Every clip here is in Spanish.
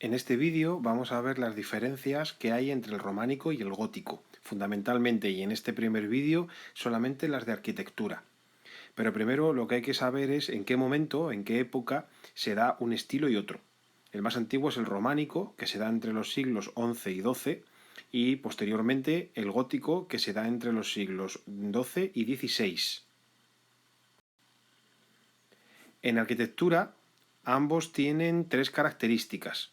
En este vídeo vamos a ver las diferencias que hay entre el románico y el gótico, fundamentalmente, y en este primer vídeo solamente las de arquitectura. Pero primero lo que hay que saber es en qué momento, en qué época se da un estilo y otro. El más antiguo es el románico, que se da entre los siglos XI y XII, y posteriormente el gótico, que se da entre los siglos XII y XVI. En arquitectura, ambos tienen tres características.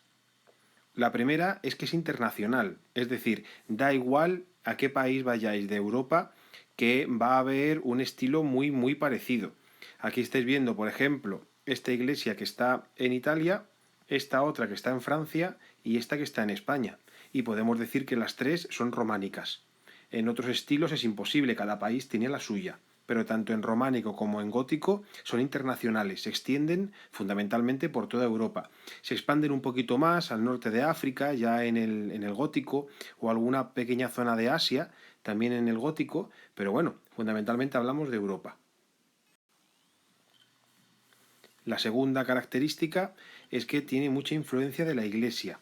La primera es que es internacional, es decir, da igual a qué país vayáis de Europa, que va a haber un estilo muy parecido. Aquí estáis viendo, por ejemplo, esta iglesia que está en Italia, esta otra que está en Francia y esta que está en España. Y podemos decir que las tres son románicas. En otros estilos es imposible, cada país tiene la suya, pero tanto en románico como en gótico son internacionales, se extienden fundamentalmente por toda Europa. Se expanden un poquito más al norte de África, ya en el gótico, o alguna pequeña zona de Asia, también en el gótico, pero bueno, fundamentalmente hablamos de Europa. La segunda característica es que tiene mucha influencia de la Iglesia.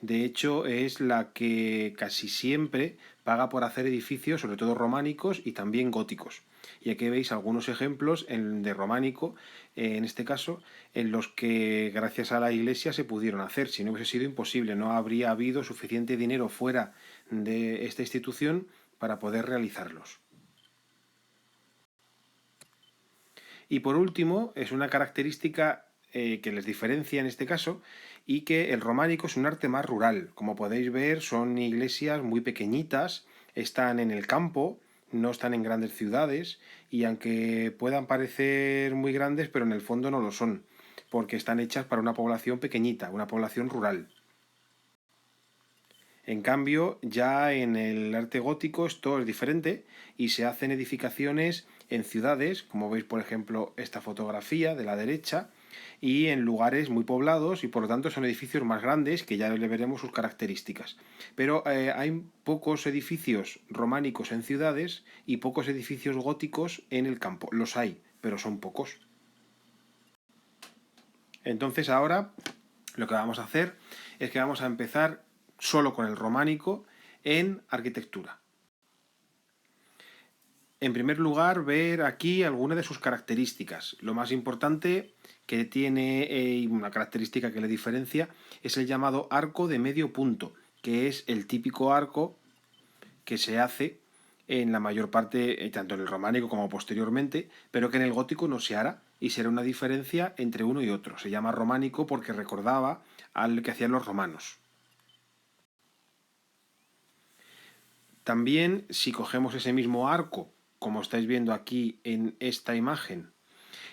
De hecho, es la que casi siempre paga por hacer edificios, sobre todo románicos y también góticos. Y aquí veis algunos ejemplos de románico, en este caso, en los que gracias a la Iglesia se pudieron hacer. Si no hubiese sido imposible, no habría habido suficiente dinero fuera de esta institución para poder realizarlos. Y por último, es una característica que les diferencia en este caso, y que el románico es un arte más rural. Como podéis ver, son iglesias muy pequeñitas, están en el campo, no están en grandes ciudades, y aunque puedan parecer muy grandes, pero en el fondo no lo son, porque están hechas para una población pequeñita, una población rural. En cambio, ya en el arte gótico esto es diferente y se hacen edificaciones en ciudades, como veis por ejemplo esta fotografía de la derecha, y en lugares muy poblados, y por lo tanto son edificios más grandes que ya le veremos sus características. Pero hay pocos edificios románicos en ciudades y pocos edificios góticos en el campo. Los hay, pero son pocos. Entonces ahora lo que vamos a hacer es que vamos a empezar solo con el románico en arquitectura. En primer lugar, ver aquí algunas de sus características. Lo más importante que tiene, una característica que le diferencia, es el llamado arco de medio punto, que es el típico arco que se hace en la mayor parte, tanto en el románico como posteriormente, pero que en el gótico no se hará, y será una diferencia entre uno y otro. Se llama románico porque recordaba al que hacían los romanos. También, si cogemos ese mismo arco, como estáis viendo aquí en esta imagen,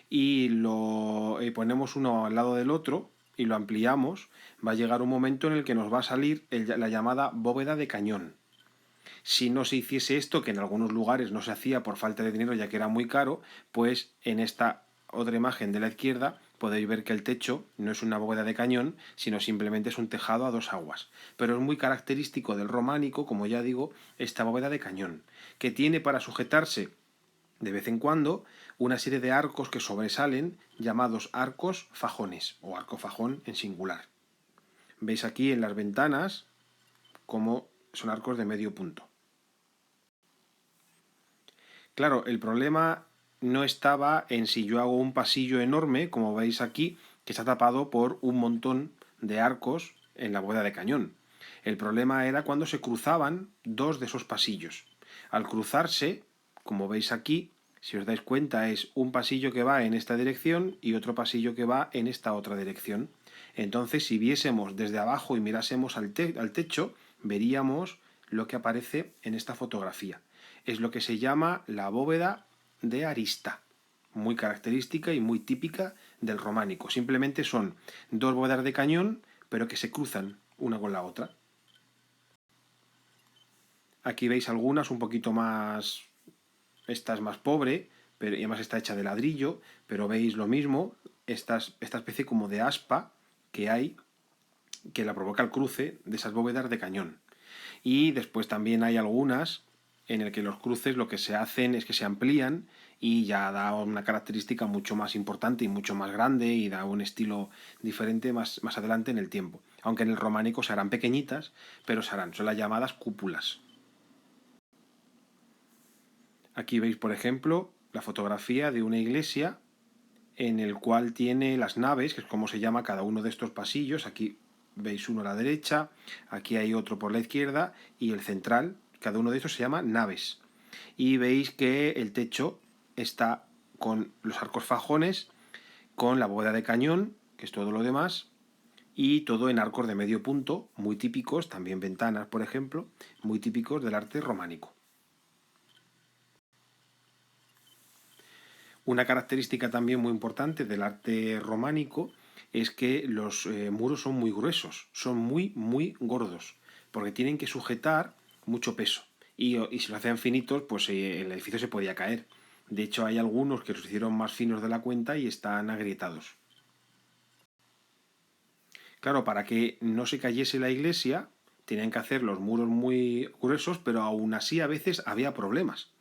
y lo ponemos uno al lado del otro y lo ampliamos, va a llegar un momento en el que nos va a salir la llamada bóveda de cañón. Si no se hiciese esto, que en algunos lugares no se hacía por falta de dinero ya que era muy caro, pues en esta otra imagen de la izquierda podéis ver que el techo no es una bóveda de cañón, sino simplemente es un tejado a dos aguas. Pero es muy característico del románico, como ya digo, esta bóveda de cañón, que tiene para sujetarse de vez en cuando una serie de arcos que sobresalen, llamados arcos fajones, o arco fajón en singular. Veis aquí en las ventanas cómo son arcos de medio punto. Claro, el problema no estaba en si yo hago un pasillo enorme, como veis aquí, que está tapado por un montón de arcos en la bóveda de cañón. El problema era cuando se cruzaban dos de esos pasillos. Al cruzarse, como veis aquí, si os dais cuenta, es un pasillo que va en esta dirección y otro pasillo que va en esta otra dirección. Entonces, si viésemos desde abajo y mirásemos al techo, veríamos lo que aparece en esta fotografía. Es lo que se llama la bóveda de arista, muy característica y muy típica del románico. Simplemente son dos bóvedas de cañón, pero que se cruzan una con la otra. Aquí veis algunas un poquito más, esta es más pobre, pero además está hecha de ladrillo, pero veis lo mismo, esta especie como de aspa que hay, que la provoca el cruce de esas bóvedas de cañón. Y después también hay algunas en el que los cruces lo que se hacen es que se amplían y ya da una característica mucho más importante y mucho más grande y da un estilo diferente más adelante en el tiempo. aunque en el románico serán pequeñitas, pero son las llamadas cúpulas. Aquí veis, por ejemplo, la fotografía de una iglesia en el cual tiene las naves, que es como se llama cada uno de estos pasillos. Aquí veis uno a la derecha, aquí hay otro por la izquierda y el central, cada uno de estos se llama naves. Y veis que el techo está con los arcos fajones, con la bóveda de cañón, que es todo lo demás, y todo en arcos de medio punto, muy típicos, también ventanas, por ejemplo, muy típicos del arte románico. Una característica también muy importante del arte románico es que los muros son muy gruesos, son muy gordos, porque tienen que sujetar mucho peso. Y si lo hacían finitos, pues el edificio se podía caer. De hecho, hay algunos que los hicieron más finos de la cuenta y están agrietados. Claro, para que no se cayese la iglesia, tenían que hacer los muros muy gruesos, pero aún así a veces había problemas.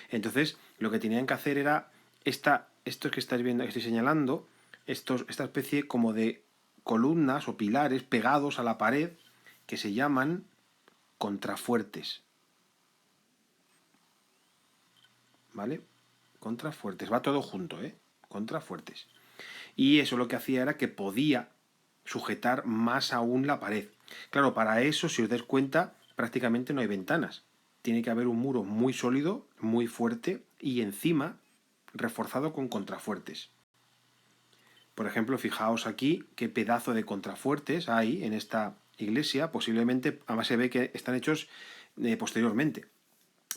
Entonces, lo que tenían que hacer era esto que estáis viendo, que estoy señalando, esta especie como de columnas o pilares pegados a la pared que se llaman contrafuertes. ¿Vale? Contrafuertes. Va todo junto, ¿eh? Contrafuertes. Y eso lo que hacía era que podía sujetar más aún la pared. Claro, para eso, si os dais cuenta, prácticamente no hay ventanas. Tiene que haber un muro muy sólido, muy fuerte y encima reforzado con contrafuertes. Por ejemplo, fijaos aquí qué pedazo de contrafuertes hay en esta iglesia. Posiblemente, además se ve que están hechos posteriormente.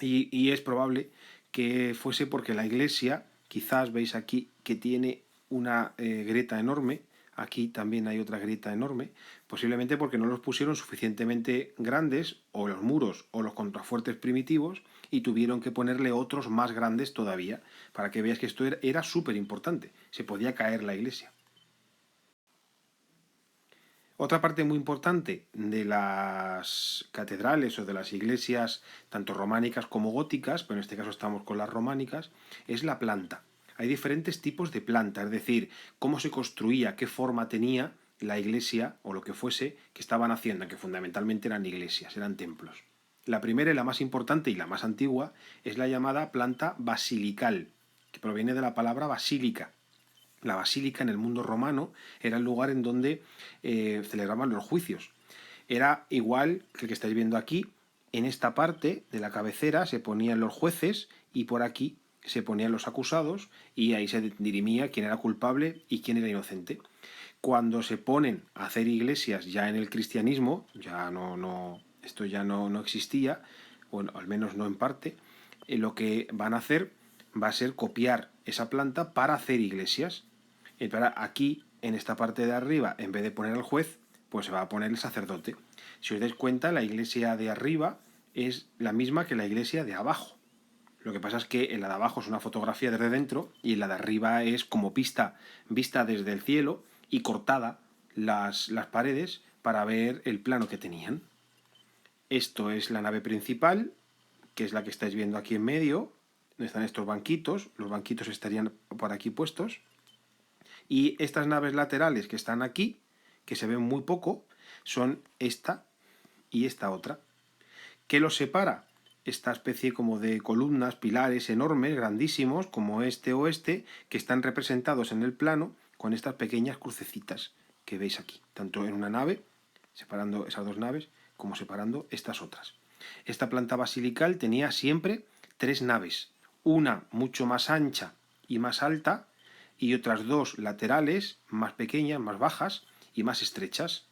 Y es probable que fuese porque la iglesia, quizás veis aquí que tiene una grieta enorme, aquí también hay otra grieta enorme, posiblemente porque no los pusieron suficientemente grandes, o los muros o los contrafuertes primitivos, y tuvieron que ponerle otros más grandes todavía, para que veáis que esto era súper importante, se podía caer la iglesia. Otra parte muy importante de las catedrales o de las iglesias, tanto románicas como góticas, pero en este caso estamos con las románicas, es la planta. Hay diferentes tipos de planta, es decir, cómo se construía, qué forma tenía la iglesia o lo que fuese que estaban haciendo, que fundamentalmente eran iglesias, eran templos. La primera y la más importante y la más antigua es la llamada planta basilical, que proviene de la palabra basílica. La basílica en el mundo romano era el lugar en donde celebraban los juicios. Era igual que el que estáis viendo aquí. En esta parte de la cabecera se ponían los jueces y por aquí se ponían los acusados y ahí se dirimía quién era culpable y quién era inocente. Cuando se ponen a hacer iglesias ya en el cristianismo, esto ya no existía, bueno, al menos no en parte, lo que van a hacer va a ser copiar esa planta para hacer iglesias. Y para aquí, en esta parte de arriba, en vez de poner al juez, pues se va a poner el sacerdote. Si os dais cuenta, la iglesia de arriba es la misma que la iglesia de abajo. Lo que pasa es que en la de abajo es una fotografía desde dentro y en la de arriba es como vista desde el cielo y cortada las paredes para ver el plano que tenían. Esto es la nave principal, que es la que estáis viendo aquí en medio, donde están estos banquitos. Los banquitos estarían por aquí puestos. Y estas naves laterales que están aquí, que se ven muy poco, son esta y esta otra. ¿Qué los separa? Esta especie como de columnas, pilares enormes, grandísimos, como este o este, que están representados en el plano con estas pequeñas crucecitas que veis aquí, tanto en una nave, separando esas dos naves, como separando estas otras. Esta planta basilical tenía siempre tres naves, una mucho más ancha y más alta, y otras dos laterales, más pequeñas, más bajas y más estrechas.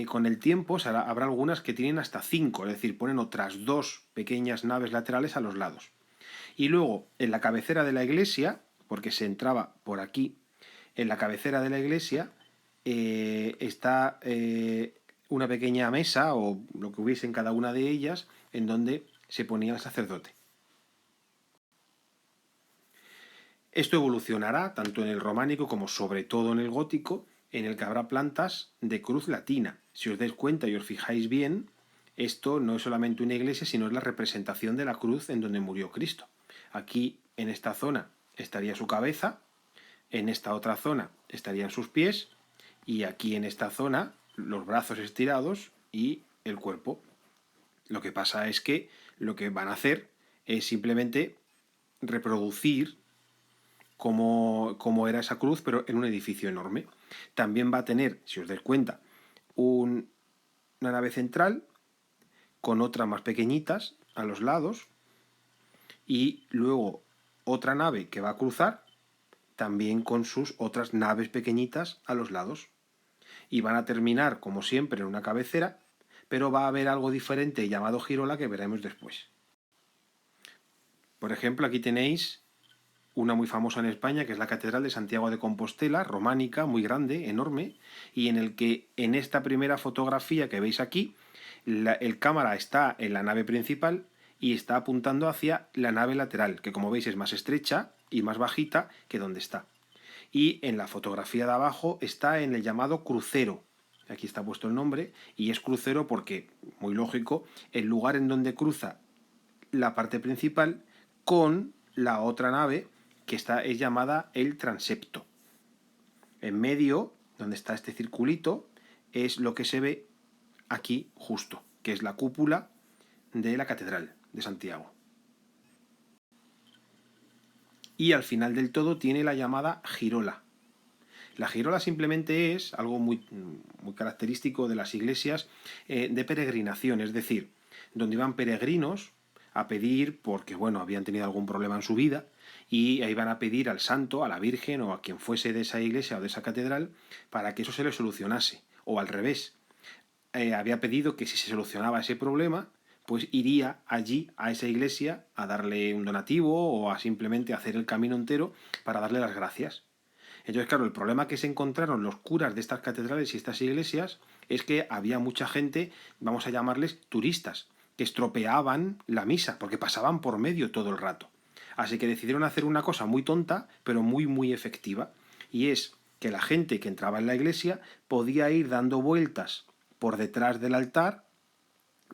Con el tiempo habrá algunas que tienen hasta 5, es decir, ponen otras dos pequeñas naves laterales a los lados. Y luego, en la cabecera de la iglesia, porque se entraba por aquí, en la cabecera de la iglesia está una pequeña mesa, o lo que hubiese en cada una de ellas, en donde se ponía el sacerdote. Esto evolucionará tanto en el románico como sobre todo en el gótico, en el que habrá plantas de cruz latina. Si os dais cuenta y os fijáis bien, esto no es solamente una iglesia, sino es la representación de la cruz en donde murió Cristo. Aquí, en esta zona, estaría su cabeza, en esta otra zona estarían sus pies, y aquí en esta zona los brazos estirados y el cuerpo. Lo que pasa es que lo que van a hacer es simplemente reproducir cómo era esa cruz, pero en un edificio enorme. También va a tener, si os dais cuenta, una nave central con otras más pequeñitas a los lados y luego otra nave que va a cruzar también con sus otras naves pequeñitas a los lados. Y van a terminar, como siempre, en una cabecera, pero va a haber algo diferente llamado girola que veremos después. Por ejemplo, aquí tenéis una muy famosa en España, que es la Catedral de Santiago de Compostela, románica, muy grande, enorme, y en el que en esta primera fotografía que veis aquí, el cámara está en la nave principal y está apuntando hacia la nave lateral, que como veis es más estrecha y más bajita que donde está. Y en la fotografía de abajo está en el llamado crucero. Aquí está puesto el nombre, y es crucero porque, muy lógico, el lugar en donde cruza la parte principal con la otra nave que es llamada el transepto. En medio, donde está este circulito, es lo que se ve aquí justo, que es la cúpula de la Catedral de Santiago. Y al final del todo tiene la llamada girola. La girola simplemente es algo muy característico de las iglesias de peregrinación, es decir, donde iban peregrinos a pedir porque, bueno, habían tenido algún problema en su vida y iban a pedir al santo, a la Virgen o a quien fuese de esa iglesia o de esa catedral para que eso se le solucionase. O al revés, había pedido que si se solucionaba ese problema, pues iría allí a esa iglesia a darle un donativo o a simplemente hacer el camino entero para darle las gracias. Entonces, claro, el problema que se encontraron los curas de estas catedrales y estas iglesias es que había mucha gente, vamos a llamarles turistas, que estropeaban la misa, porque pasaban por medio todo el rato. Así que decidieron hacer una cosa muy tonta, pero muy efectiva, y es que la gente que entraba en la iglesia podía ir dando vueltas por detrás del altar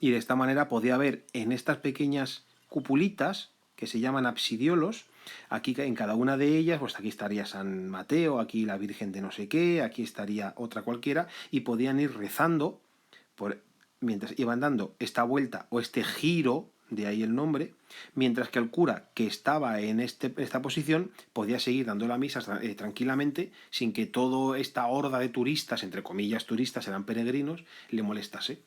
y de esta manera podía ver en estas pequeñas cupulitas que se llaman absidiolos. Aquí en cada una de ellas, pues aquí estaría San Mateo, aquí la Virgen de no sé qué, aquí estaría otra cualquiera, y podían ir rezando mientras iban dando esta vuelta o este giro, de ahí el nombre, mientras que el cura que estaba en esta posición podía seguir dando la misa tranquilamente sin que toda esta horda de turistas, entre comillas turistas, eran peregrinos, le molestase.